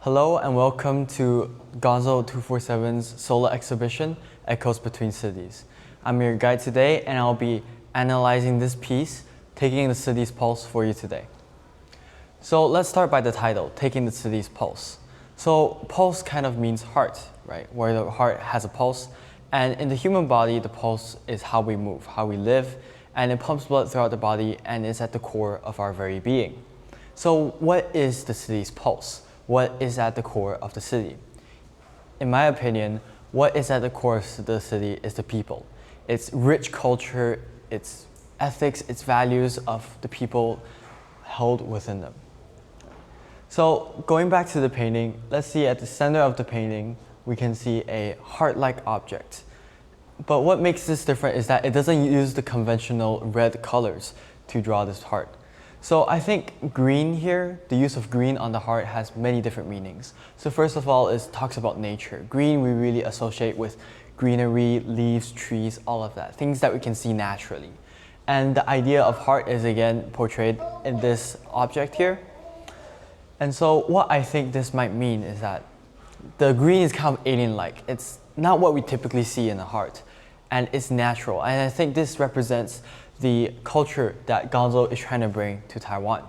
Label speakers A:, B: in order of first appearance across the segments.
A: Hello and welcome to Gonzo 247's solo exhibition, Echoes Between Cities. I'm your guide today and I'll be analyzing this piece, Taking the City's Pulse for you today. So let's start by the title, Taking the City's Pulse. So pulse kind of means heart, right? Where the heart has a pulse. And in the human body, the pulse is how we move, how we live, and it pumps blood throughout the body and is at the core of our very being. So what is the city's pulse? What is at the core of the city? In my opinion, what is at the core of the city is the people. Its rich culture, its ethics, its values of the people held within them. So going back to the painting, let's see at the center of the painting, we can see a heart-like object. But what makes this different is that it doesn't use the conventional red colors to draw this heart. So I think green here, the use of green on the heart has many different meanings. So first of all, it talks about nature. Green we really associate with greenery, leaves, trees, all of that, things that we can see naturally. And the idea of heart is again portrayed in this object here. And so what I think this might mean is that the green is kind of alien-like. It's not what we typically see in a heart, and it's natural. And I think this represents the culture that Gonzo is trying to bring to Taiwan.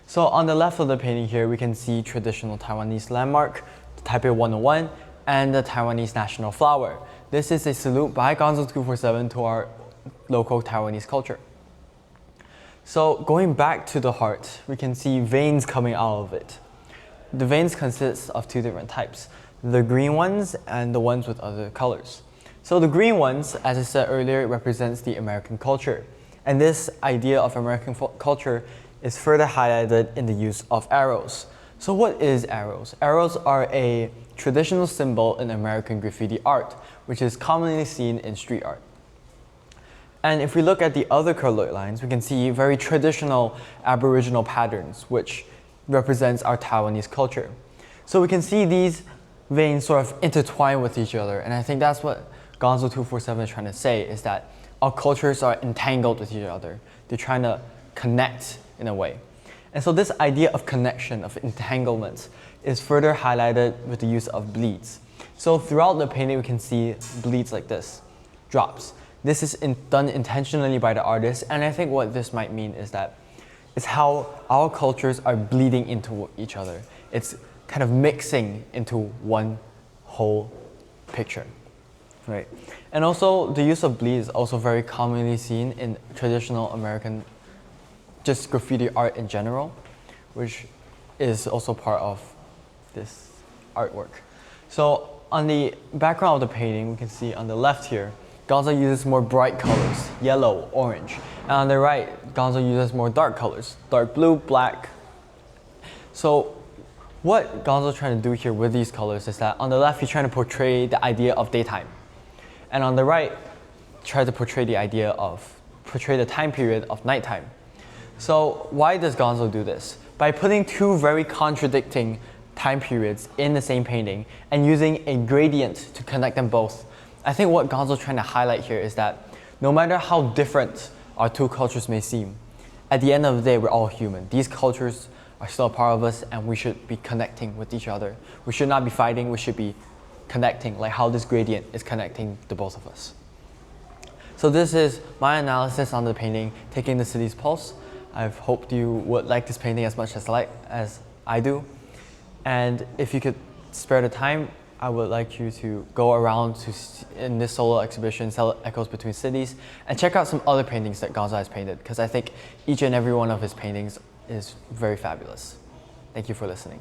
A: So on the left of the painting here, we can see traditional Taiwanese landmark, the Taipei 101, and the Taiwanese national flower. This is a salute by Gonzo 247 to our local Taiwanese culture. So going back to the heart, we can see veins coming out of it. The veins consist of two different types, the green ones and the ones with other colors. So the green ones, as I said earlier, represents the American culture. And this idea of American culture is further highlighted in the use of arrows. So what is arrows? Arrows are a traditional symbol in American graffiti art, which is commonly seen in street art. And if we look at the other colored lines, we can see very traditional Aboriginal patterns, which represents our Taiwanese culture. So we can see these veins sort of intertwine with each other, and I think that's what Gonzo 247 is trying to say, is that our cultures are entangled with each other. They're trying to connect in a way. And so this idea of connection, of entanglement, is further highlighted with the use of bleeds. So throughout the painting, we can see bleeds like this, drops. This is done intentionally by the artist, and I think what this might mean is that it's how our cultures are bleeding into each other. It's kind of mixing into one whole picture. Right. And also the use of bleed is also very commonly seen in traditional American just graffiti art in general, which is also part of this artwork. So on the background of the painting, we can see on the left here, Gonzo uses more bright colors, yellow, orange. And on the right, Gonzo uses more dark colors, dark blue, black. So what Gonzo's trying to do here with these colors is that on the left, he's trying to portray the idea of daytime. And on the right, try to portray the time period of nighttime. So why does Gonzo do this? By putting two very contradicting time periods in the same painting and using a gradient to connect them both. I think what Gonzo's trying to highlight here is that no matter how different our two cultures may seem, at the end of the day, we're all human. These cultures are still a part of us and we should be connecting with each other. We should not be fighting, we should be connecting, like how this gradient is connecting the both of us. So this is my analysis on the painting, Taking the City's Pulse. I hope you would like this painting as much as I do. And if you could spare the time, I would like you to go around in this solo exhibition, Echoes Between Cities, and check out some other paintings that Gonzo has painted, because I think each and every one of his paintings is very fabulous. Thank you for listening.